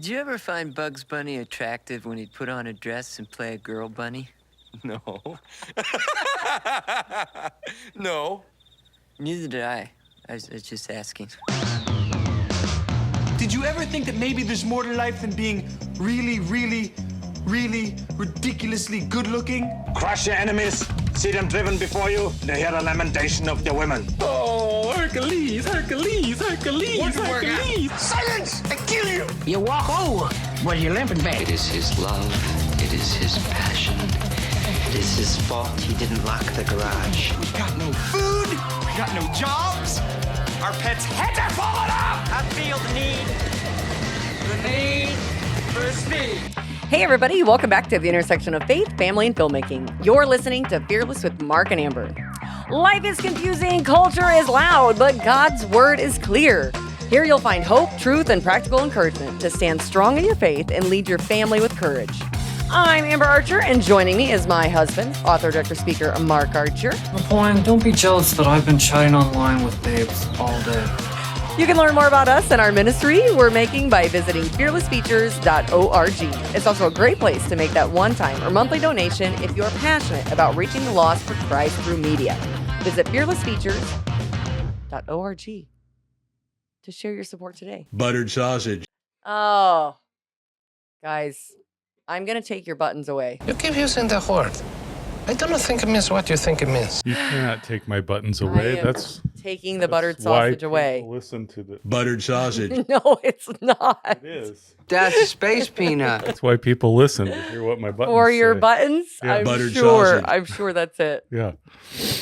Did you ever find Bugs Bunny attractive when he'd put on a dress and play a girl bunny? No. No. Neither did I. I was just asking. Did you ever think that maybe there's more to life than being really ridiculously good looking? Crush your enemies, see them driven before you, and hear the lamentation of the women. Oh, Hercules, Hercules, Hercules, Hercules. Silence! I kill you! You walk over, but you're limping back. It is his love. It is his passion. It is his fault he didn't lock the garage. We got no food, we got no jobs, our pets' heads are falling off! I feel the need for speed. Hey everybody, welcome back to the intersection of faith, family, and filmmaking. You're listening to Fearless with Mark and Amber. Life is confusing, culture is loud, but God's word is clear. Here you'll find hope, truth, and practical encouragement to stand strong in your faith and lead your family with courage. I'm Amber Archer, and joining me is my husband, author, director, speaker, Mark Archer. Napoleon, don't be jealous that I've been chatting online with babes all day. You can learn more about us and our ministry we're making by visiting fearlessfeatures.org. It's also a great place to make that one-time or monthly donation if you're passionate about reaching the lost for Christ through media. Visit fearlessfeatures.org to share your support today. Buttered sausage. Oh, guys, I'm going to take your buttons away. You keep using the word. I don't think it means what you think it means. You cannot take my buttons away. That's taking the buttered sausage away. Listen to the Buttered sausage. No, it's not. It is. That's a space peanut. That's why people listen to hear what my buttons For your say. buttons? Yeah. Buttered sure. sausage. I'm sure that's it. Yeah.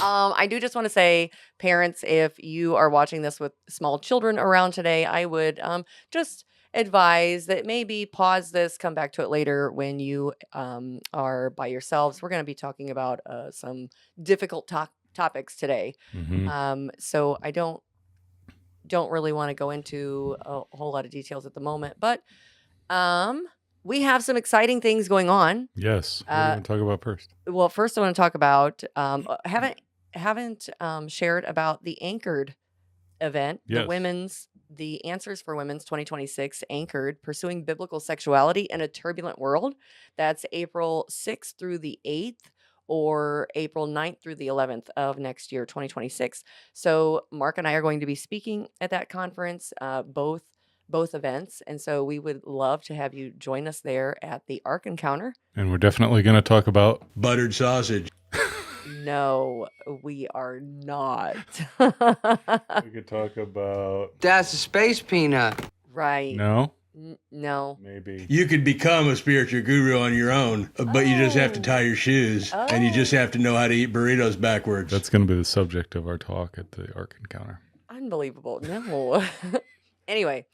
I do just want to say, parents, if you are watching this with small children around today, I would just advise that maybe pause this, come back to it later when you are by yourselves. We're going to be talking about some difficult topics today. Mhm. So I don't really want to go into a whole lot of details at the moment, but we have some exciting things going on. Yes. What do you want to talk about first? Well, first I want to talk about haven't shared about the Anchored event, Yes. the Answers for Women's 2026 Anchored, Pursuing Biblical Sexuality in a Turbulent World. That's April 6th through the 8th or April 9th through the 11th of next year, 2026. So Mark and I are going to be speaking at that conference, both events. And so we would love to have you join us there at the Ark Encounter. And we're definitely going to talk about Buttered sausage. No, we are not. we could talk about That's a space peanut. Right. no, No. maybe. You could become a spiritual guru on your own, but you just have to tie your shoes and you just have to know how to eat burritos backwards. That's going to be the subject of our talk at the Ark Encounter. Unbelievable. No. Anyway,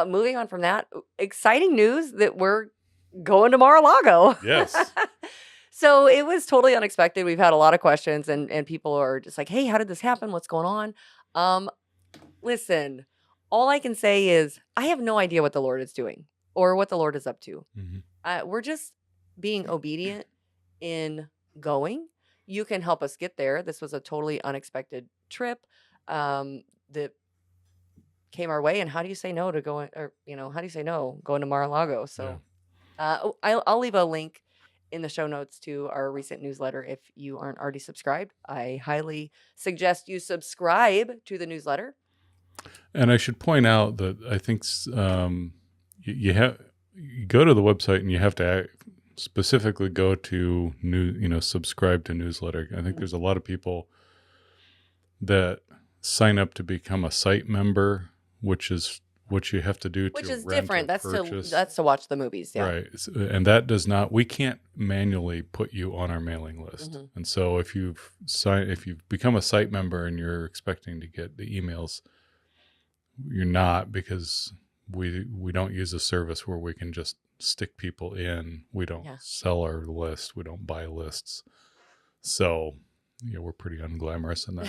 moving on from that, exciting news that we're going to Mar-a-Lago. Yes. So it was totally unexpected. We've had a lot of questions and people are just like, hey, how did this happen? What's going on? Listen, all I can say is I have no idea what the Lord is doing or what the Lord is up to. Mhm. We're just being obedient in going. You can help us get there. This was a totally unexpected trip that came our way. And how do you say no to going, or, how do you say no going to Mar-a-Lago? So I'll leave a link in the show notes to our recent newsletter. If you aren't already subscribed, I highly suggest you subscribe to the newsletter. And I should point out that I think you go to the website and you have to specifically go to subscribe to newsletter. I think there's a lot of people that sign up to become a site member, which is what you have to do Which to is rent different. or That's purchase. to watch the movies. Yeah. Right. And that does not, we can't manually put you on our mailing list. Mhm. And so if you've become a site member and you're expecting to get the emails, you're not, because we don't use a service where we can just stick people in. We don't sell our list. We don't buy lists. So we're pretty unglamorous in that.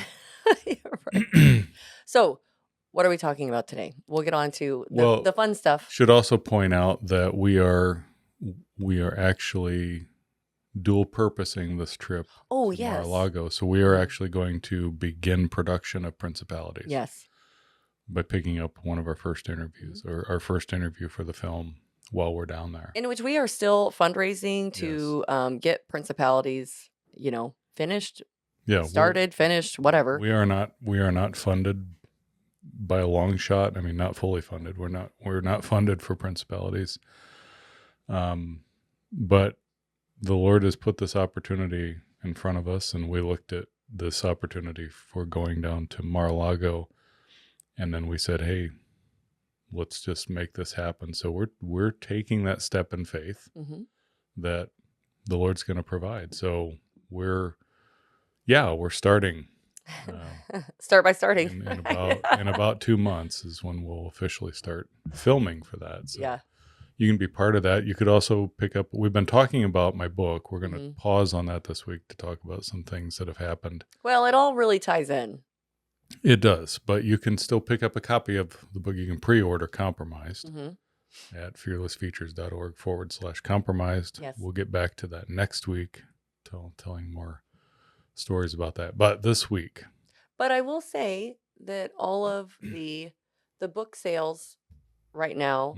Right. So what are we talking about today? We'll get on to the fun stuff. Should also point out that we are actually dual purposing this trip Oh, to yes. Mar-a-Lago. So we are actually going to begin production of Principalities. Yes. By picking up one of our first interviews or our first interview for the film while we're down there. In which we are still fundraising to get Principalities, finished, Yeah, started, finished, whatever. we are not funded by a long shot. I mean, not fully funded. We're not funded for Principalities. But the Lord has put this opportunity in front of us, and we looked at this opportunity for going down to Mar-a-Lago, and then we said, "Hey, let's just make this happen." So we're taking that step in faith that the Lord's going to provide. So we're starting. Start by starting. In about 2 months is when we'll officially start filming for that. So Yeah. you can be part of that. You could also pick up, we've been talking about my book. We're going to pause on that this week to talk about some things that have happened. Well, it all really ties in. It does, but you can still pick up a copy of the book. You can pre-order Compromised at fearlessfeatures.org/compromised. Yes. We'll get back to that next week, telling more stories about that. But this week. But I will say that all of the book sales right now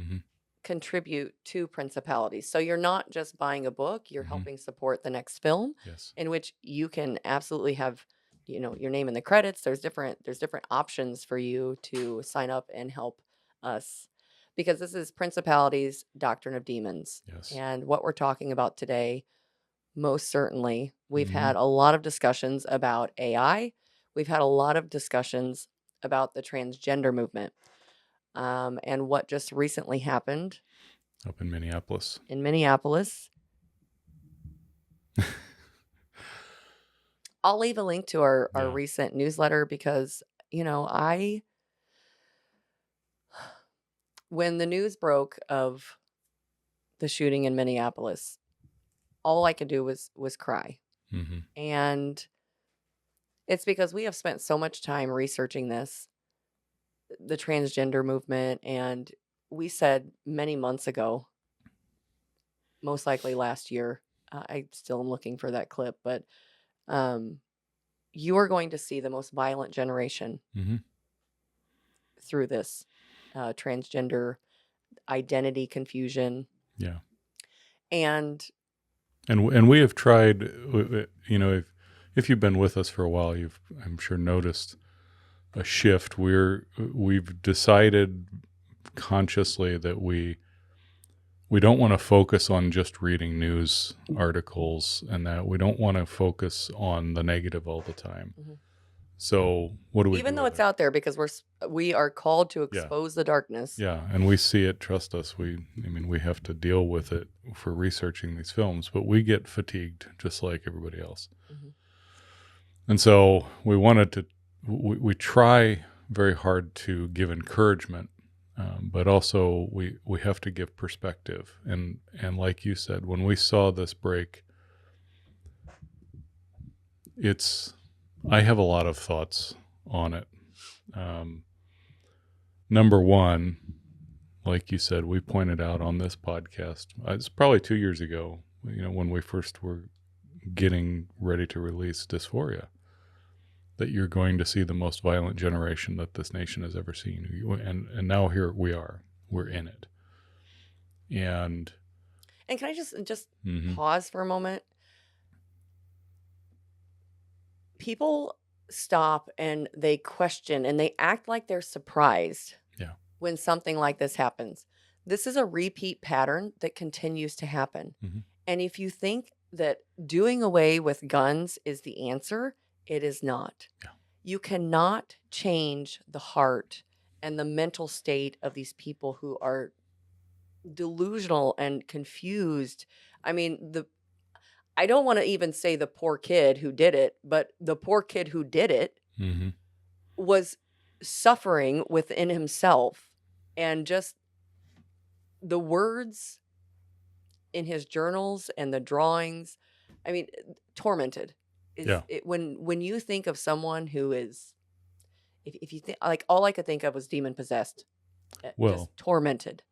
contribute to Principalities. So you're not just buying a book, you're helping support the next film, in which you can absolutely have, your name in the credits. There's different options for you to sign up and help us, because this is Principalities, Doctrine of Demons. Yes. And what we're talking about today, most certainly, we've had a lot of discussions about AI. We've had a lot of discussions about the transgender movement. And what just recently happened up in Minneapolis. I'll leave a link to our recent newsletter because, when the news broke of the shooting in Minneapolis, all I could do was cry. And it's because we have spent so much time researching the transgender movement, and we said many months ago, most likely last year, I still am looking for that clip, but you are going to see the most violent generation through this transgender identity confusion. Yeah. And we have tried, if you've been with us for a while, you've, I'm sure, noticed a shift. We've decided consciously that we don't want to focus on just reading news articles, and that we don't want to focus on the negative all the time. So what do we even do though it's out there, because we are called to expose the darkness. Yeah, and we see it. Trust us. We have to deal with it for researching these films, but we get fatigued just like everybody else. And so we wanted to. We try very hard to give encouragement, but also we have to give perspective. And like you said, when we saw this break, I have a lot of thoughts on it. Number one, like you said, we pointed out on this podcast, it's probably 2 years ago, when we first were getting ready to release Dysphoria, that you're going to see the most violent generation that this nation has ever seen. And now here we are. We're in it. And can I just pause for a moment? People stop and they question and they act like they're surprised when something like this happens. This is a repeat pattern that continues to happen. And if you think that doing away with guns is the answer, it is not. You cannot change the heart and the mental state of these people who are delusional and confused. I mean, I don't want to even say the poor kid who did it, but the poor kid who did it was suffering within himself, and just the words in his journals and the drawings, tormented. When you think of someone who is, if you think, like, all I could think of was demon possessed, just tormented.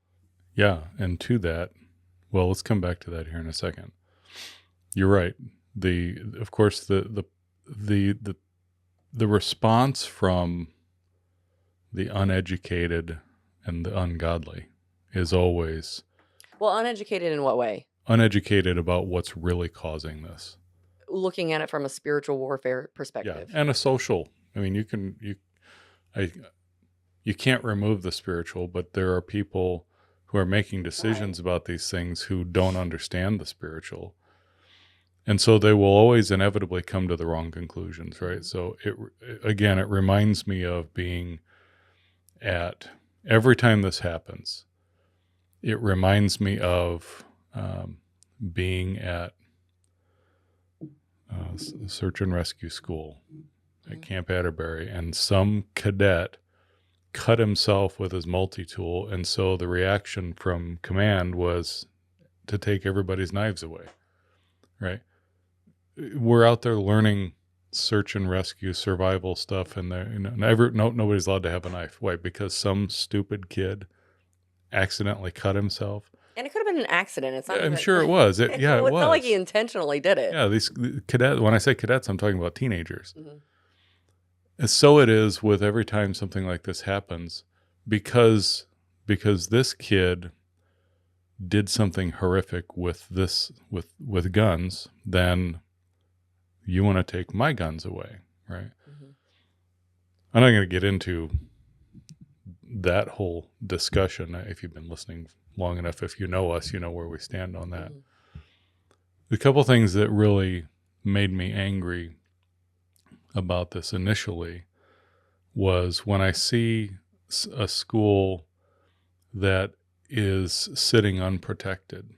Yeah, and to that, let's come back to that here in a second. You're right. Of course, the response from the uneducated and the ungodly is always Well, uneducated in what way? Uneducated about what's really causing this. Looking at it from a spiritual warfare Yeah, perspective. and a social. I mean, you can't remove the spiritual, but there are people who are making decisions about these things who don't understand the spiritual. And so they will always inevitably come to the wrong conclusions, right? So it reminds me of being at, every time this happens, it reminds me of being at search and rescue school at Camp Atterbury, and some cadet cut himself with his multi-tool, and so the reaction from command was to take everybody's knives away, right? We're out there learning search and rescue survival stuff, and nobody's allowed to have a knife. Why? Because some stupid kid accidentally cut himself. And it could have been an accident. It's not I'm even, sure it was. It it's not was. like he intentionally did it. Yeah, these cadets, when I say cadets, I'm talking about teenagers. Mhm. And so it is with every time something like this happens, because this kid did something horrific with guns, then you want to take my guns away, right? Mhm. I'm not going to get into that whole discussion. If you've been listening long enough, if you know us, you know where we stand on that. The couple things that really made me angry about this initially was when I see a school that is sitting unprotected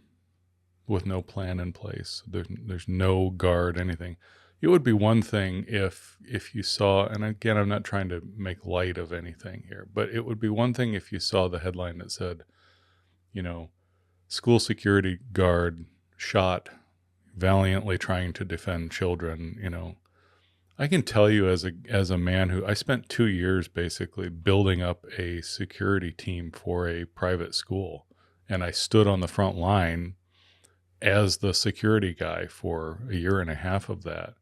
with no plan in place. There's no guard, anything. It would be one thing if you saw, and again, I'm not trying to make light of anything here, but it would be one thing if you saw the headline that said, school security guard shot valiantly trying to defend children. I can tell you as a man who, I spent 2 years basically building up a security team for a private school, and I stood on the front line as the security guy for a year and a half of that.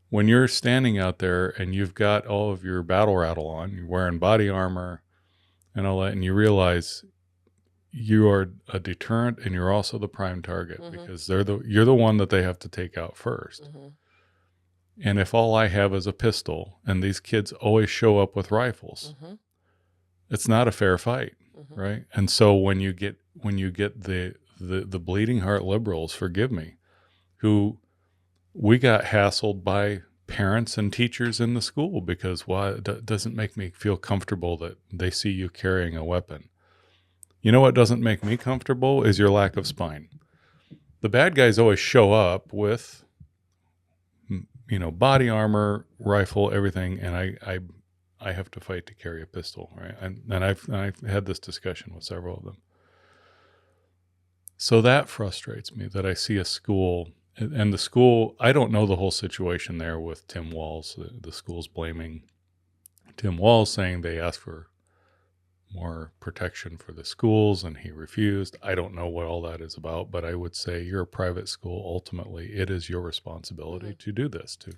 When you're standing out there and you've got all of your battle rattle on, you're wearing body armor and all that, and you realize you are a deterrent and you're also the prime target, because you're the one that they have to take out first. And if all I have is a pistol and these kids always show up with rifles, it's not a fair fight, right? And so when you get the bleeding heart liberals, forgive me, who we got hassled by parents and teachers in the school because it doesn't make me feel comfortable that they see you carrying a weapon. You know what doesn't make me comfortable is your lack of spine. The bad guys always show up with, body armor, rifle, everything, and I have to fight to carry a pistol, right? And I've had this discussion with several of them. So that frustrates me, that I see a school, and the school, I don't know the whole situation there with Tim Walz. The school's blaming Tim Walz, saying they asked for more protection for the schools and he refused. I don't know what all that is about, but I would say you're a private school. Ultimately, it is your responsibility to do this too.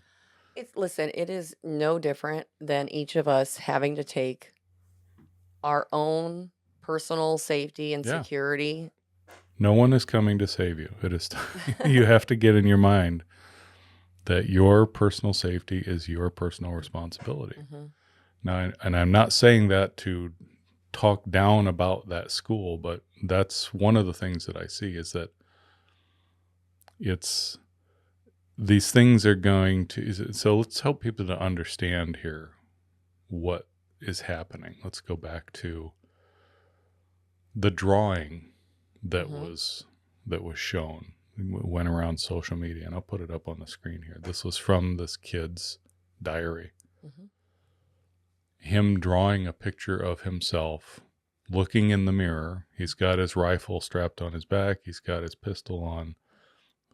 Listen, it is no different than each of us having to take our own personal safety and Yeah. security. No one is coming to save you. It is you have to get in your mind that your personal safety is your personal responsibility. Now, and I'm not saying that to talk down about that school, but that's one of the things that I see, is that these things are going to, so let's help people to understand here what is happening. Let's go back to the drawing that was shown. It went around social media, and I'll put it up on the screen here. This was from this kid's diary. Him drawing a picture of himself looking in the mirror. He's got his rifle strapped on his back. He's got his pistol on,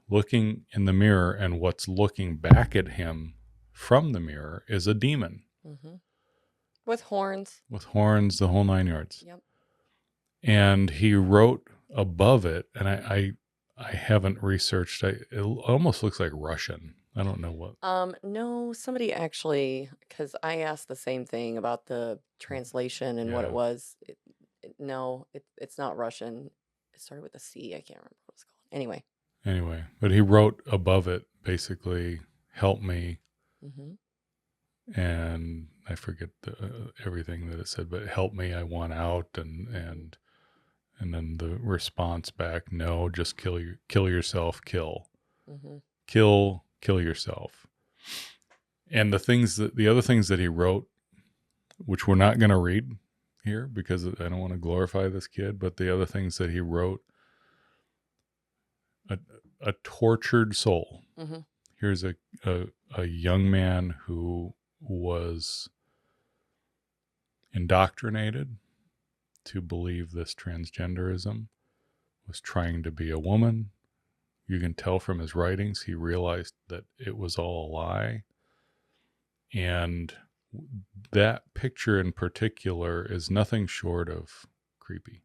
looking in the mirror, and what's looking back at him from the mirror is a demon. With horns. With horns, the whole 9 yards. Yep. And he wrote above it, and I haven't researched, it almost looks like Russian. I don't know what. No, somebody actually, because I asked the same thing about the translation and what Yeah. it was. No, it's not Russian. It started with a C. I can't remember what it's called. Anyway, but he wrote above it basically, "Help me," and I forget everything that it said, but "Help me, I want out," and then the response back, "No, just kill yourself, kill yourself." And the other things that he wrote, which we're not going to read here because I don't want to glorify this kid, but the other things that he wrote, a tortured soul. Here's a young man who was indoctrinated to believe this transgenderism, was trying to be a woman. You can tell from his writings, he realized that it was all a lie. And that picture in particular is nothing short of creepy.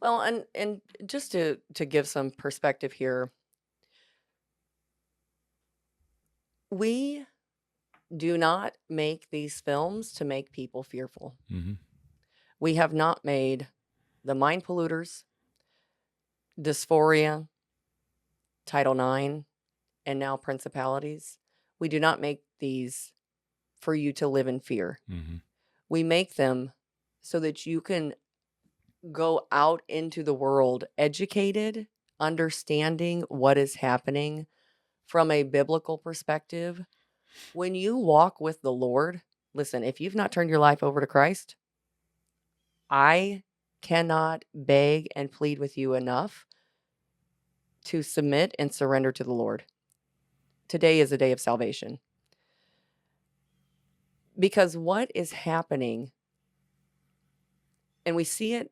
Well, and just to give some perspective here, we do not make these films to make people fearful. We have not made The Mind Polluters, Dysphoria, Title IX, and now Principalities. We do not make these for you to live in fear. We make them so that you can go out into the world educated, understanding what is happening from a biblical perspective. When you walk with the Lord, listen, if you've not turned your life over to Christ, I cannot beg and plead with you enough to submit and surrender to the Lord. Today is a day of salvation. Because what is happening, and we see it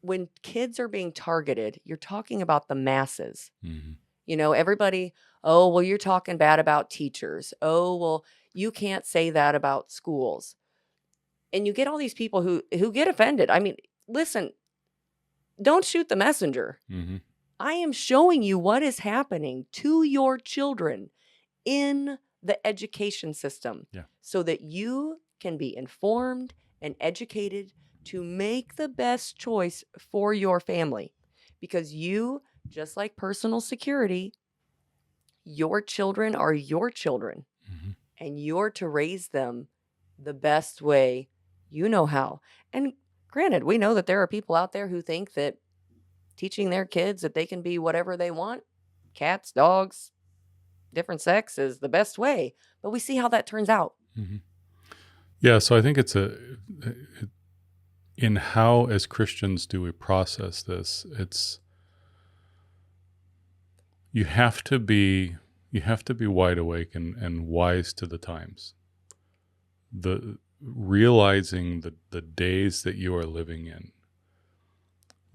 when kids are being targeted, you're talking about the masses. You know, everybody, oh, well, you're talking bad about teachers. Oh, well, you can't say that about schools. And you get all these people who get offended. I mean, listen, don't shoot the messenger. I am showing you what is happening to your children in the education system so that you can be informed and educated to make the best choice for your family. Because you, just like personal security, your children are your children, and you're to raise them the best way you know how. And granted, we know that there are people out there who think that teaching their kids that they can be whatever they want, cats, dogs, different sex, is the best way. But we see how that turns out. Yeah, so I think it's in how as Christians do we process this, it's you have to be wide awake and wise to the times. Realizing the days that you are living in.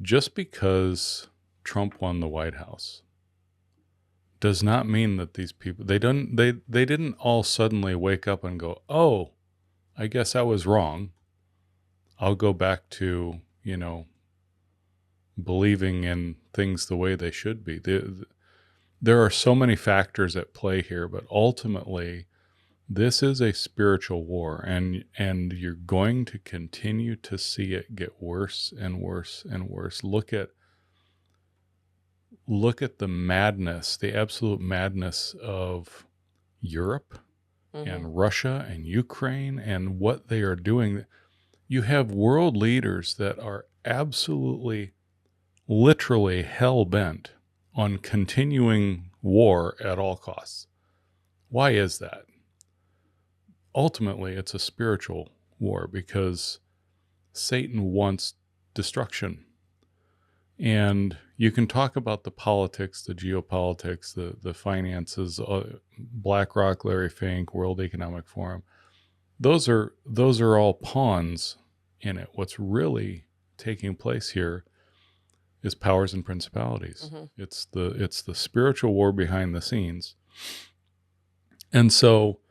Just because Trump won the White House does not mean that these people they didn't all suddenly wake up and go, "Oh, I guess I was wrong. I'll go back to, believing in things the way they should be." There are so many factors at play here, but ultimately this is a spiritual war, and you're going to continue to see it get worse and worse and worse. Look at the madness, the absolute madness of Europe and Russia and Ukraine and what they are doing. You have world leaders that are absolutely, literally hell-bent on continuing war at all costs. Why is that? Ultimately, it's a spiritual war because Satan wants destruction. And you can talk about the politics, the geopolitics, the finances, BlackRock, Larry Fink, World Economic Forum. Those are all pawns in it. What's really taking place here is powers and principalities. It's the spiritual war behind the scenes. And so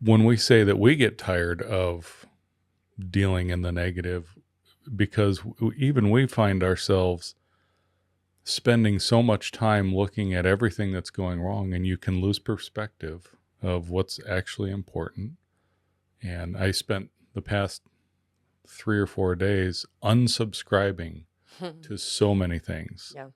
when we say that we get tired of dealing in the negative, because even we find ourselves spending so much time looking at everything that's going wrong, and you can lose perspective of what's actually important. And I spent the past 3 or 4 days unsubscribing to so many things. Yeah.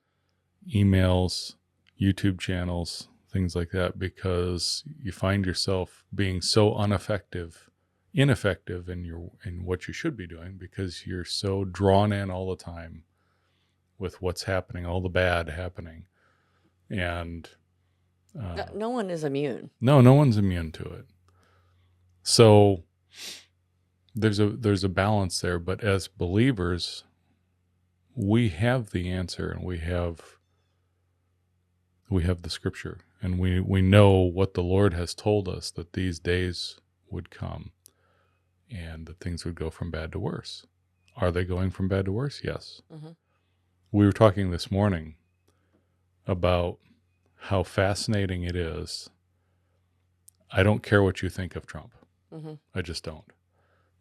Emails, YouTube channels, things like that, because you find yourself being so ineffective in what you should be doing, because you're so drawn in all the time with what's happening, all the bad happening. And No one is immune. no one's immune to it. So there's a balance there, but as believers, we have the answer, and we have the scripture, and we know what the Lord has told us, that these days would come and that things would go from bad to worse. Are they going from bad to worse? Yes. Mm-hmm. We were talking this morning about how fascinating it is. I don't care what you think of Trump. Mm-hmm. I just don't.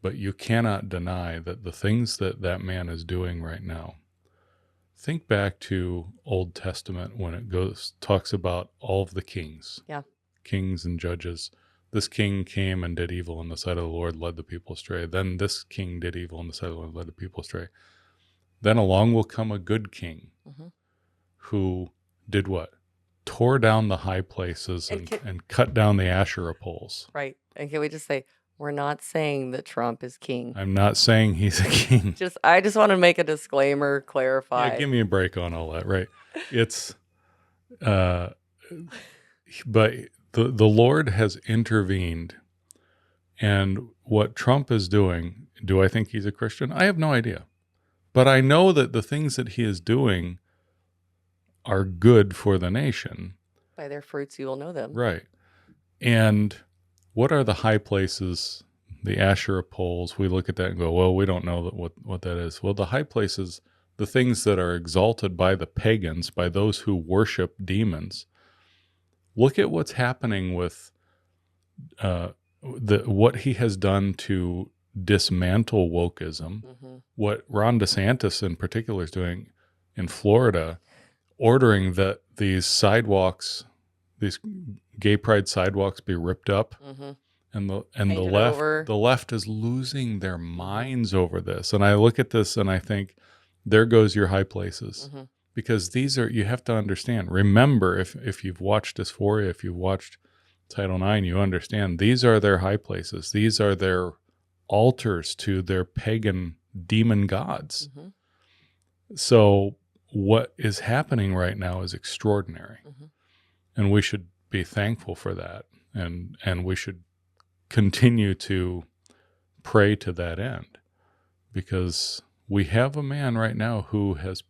But you cannot deny that the things that man is doing right now. Think back to Old Testament when it talks about all of the kings. Yeah. Kings and judges. This king came and did evil in the sight of the Lord, led the people astray. Then this king did evil in the sight of the Lord, led the people astray. Then along will come a good king who did what? Tore down the high places and cut down the Asherah poles. Right. And can we just say, we're not saying that Trump is king. I'm not saying he's a king. I just want to make a disclaimer, clarify. Yeah, give me a break on all that, right? It's, but the Lord has intervened, and what Trump is doing, do I think he's a Christian? I have no idea. But I know that the things that he is doing are good for the nation. By their fruits you will know them. Right. And what are the high places, the Asherah poles? We look at that and go, well, we don't know what that is. Well, the high places, the things that are exalted by the pagans, by those who worship demons. Look at what's happening with what he has done to dismantle wokeism. What Ron DeSantis in particular is doing in Florida, ordering that these sidewalks, these gay pride sidewalks, be ripped up, and the left is losing their minds over this. And I look at this and I think, there goes your high places, because these are, you have to understand. Remember, if you've watched Dysphoria, if you've watched Title IX, you understand these are their high places. These are their altars to their pagan demon gods. So what is happening right now is extraordinary, and we should be thankful for that, and we should continue to pray to that end, because we have a man right now who has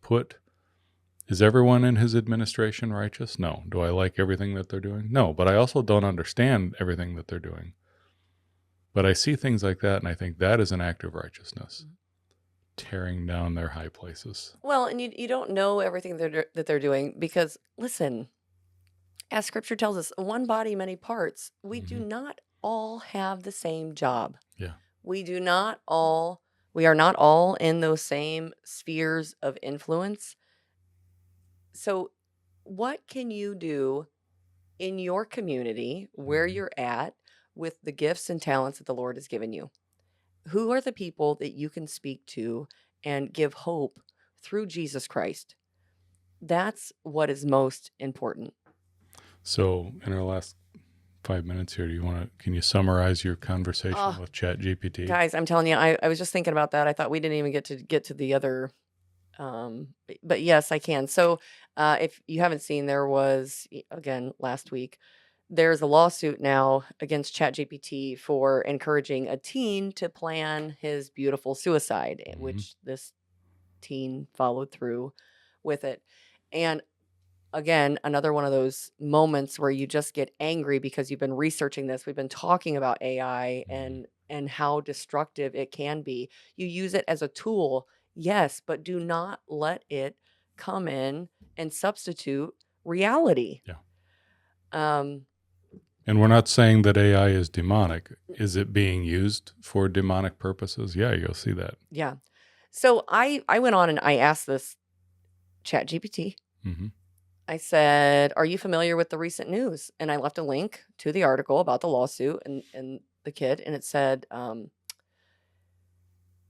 is everyone in his administration righteous? No. Do I like everything that they're doing? No, but I also don't understand everything that they're doing. But I see things like that, and I think that is an act of righteousness, tearing down their high places. Well, and you don't know everything that they're doing, because, listen, as scripture tells us, one body, many parts. We do not all have the same job. Yeah. We are not all in those same spheres of influence. So what can you do in your community where you're at with the gifts and talents that the Lord has given you? Who are the people that you can speak to and give hope through Jesus Christ? That's what is most important. So in our last 5 minutes here, can you summarize your conversation with ChatGPT? Guys, I'm telling you, I was just thinking about that. I thought we didn't even get to the other, but yes, I can. So if you haven't seen, there was, again, last week, there's a lawsuit now against ChatGPT for encouraging a teen to plan his beautiful suicide, which this teen followed through with it. And again, another one of those moments where you just get angry because you've been researching this. We've been talking about AI and how destructive it can be. You use it as a tool, yes, but do not let it come in and substitute reality. Yeah. And we're not saying that AI is demonic. Is it being used for demonic purposes? Yeah, you'll see that. Yeah. So I went on and I asked this ChatGPT. I said, are you familiar with the recent news? And I left a link to the article about the lawsuit and the kid. And it said,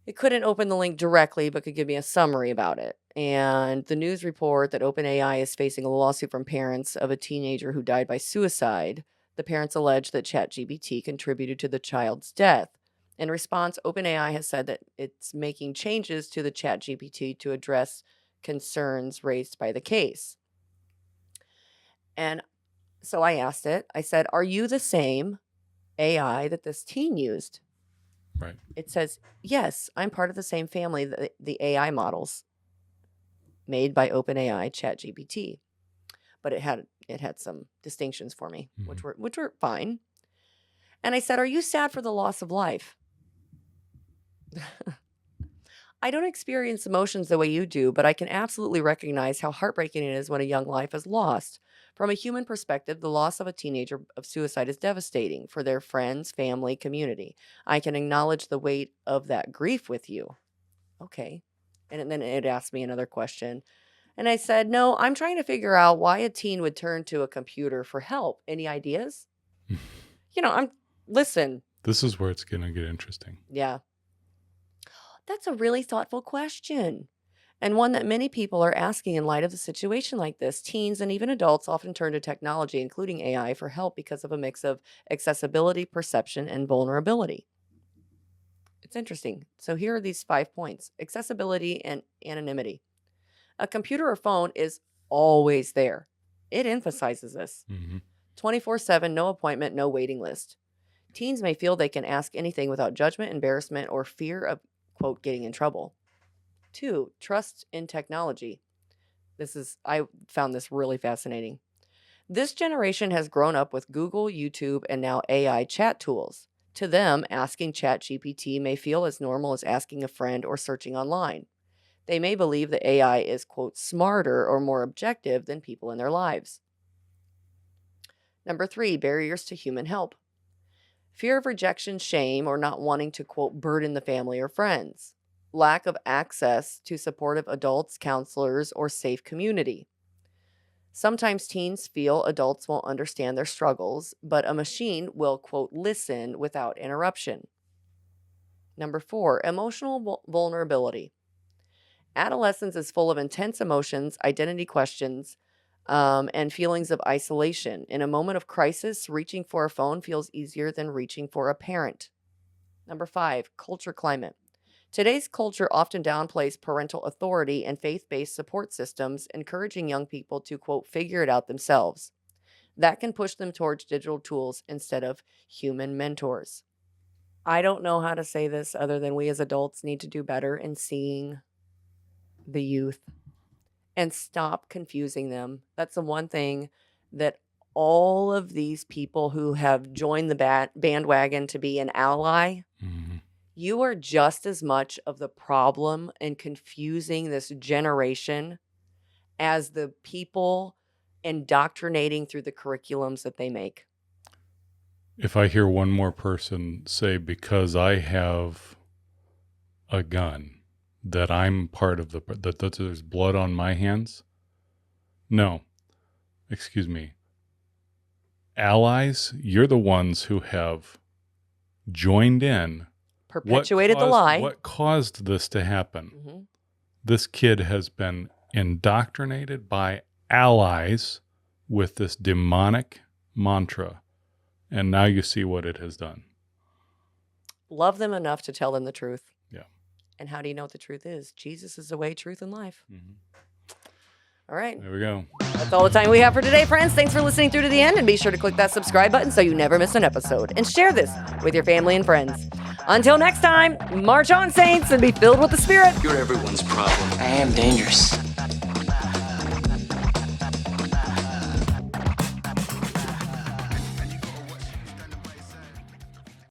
It couldn't open the link directly, but could give me a summary about it. And the news report that OpenAI is facing a lawsuit from parents of a teenager who died by suicide. The parents allege that ChatGPT contributed to the child's death. In response, OpenAI has said that it's making changes to the ChatGPT to address concerns raised by the case. And so I asked it, I said, are you the same AI that this teen used? Right. It says, yes, I'm part of the same family, the AI models made by OpenAI ChatGPT. But it had some distinctions for me, which were fine. And I said, are you sad for the loss of life? I don't experience emotions the way you do, but I can absolutely recognize how heartbreaking it is when a young life is lost. From a human perspective, the loss of a teenager of suicide is devastating for their friends, family, community. I can acknowledge the weight of that grief with you. Okay. And then it asked me another question. And I said, no, I'm trying to figure out why a teen would turn to a computer for help. Any ideas? Listen. This is where it's going to get interesting. Yeah. That's a really thoughtful question, and one that many people are asking in light of the situation like this. Teens and even adults often turn to technology, including AI, for help because of a mix of accessibility, perception, and vulnerability. It's interesting. So here are these 5 points. Accessibility and anonymity. A computer or phone is always there. It emphasizes this. 24/7, no appointment, no waiting list. Teens may feel they can ask anything without judgment, embarrassment, or fear of, quote, getting in trouble. 2, trust in technology. I found this really fascinating. This generation has grown up with Google, YouTube, and now AI chat tools. To them, asking ChatGPT may feel as normal as asking a friend or searching online. They may believe that AI is, quote, smarter or more objective than people in their lives. Number 3, barriers to human help. Fear of rejection, shame, or not wanting to, quote, burden the family or friends. Lack of access to supportive adults, counselors, or safe community. Sometimes teens feel adults won't understand their struggles, but a machine will, quote, listen without interruption. Number 4, emotional vulnerability. Adolescence is full of intense emotions, identity questions, and feelings of isolation. In a moment of crisis, reaching for a phone feels easier than reaching for a parent. Number 5, culture climate. Today's culture often downplays parental authority and faith-based support systems, encouraging young people to, quote, figure it out themselves. That can push them towards digital tools instead of human mentors. I don't know how to say this other than we as adults need to do better in seeing the youth and stop confusing them. That's the one thing that all of these people who have joined the bandwagon to be an ally, you are just as much of the problem in confusing this generation as the people indoctrinating through the curriculums that they make. If I hear one more person say, because I have a gun, that I'm part of that there's blood on my hands. No, excuse me. Allies, you're the ones who have joined in. Perpetuated the lie. What caused this to happen? This kid has been indoctrinated by allies with this demonic mantra. And now you see what it has done. Love them enough to tell them the truth. Yeah. And how do you know what the truth is? Jesus is the way, truth, and life. All right. There we go. That's all the time we have for today, friends. Thanks for listening through to the end, and be sure to click that subscribe button so you never miss an episode. And share this with your family and friends. Until next time, march on, saints, and be filled with the Spirit. You're everyone's problem. I am dangerous.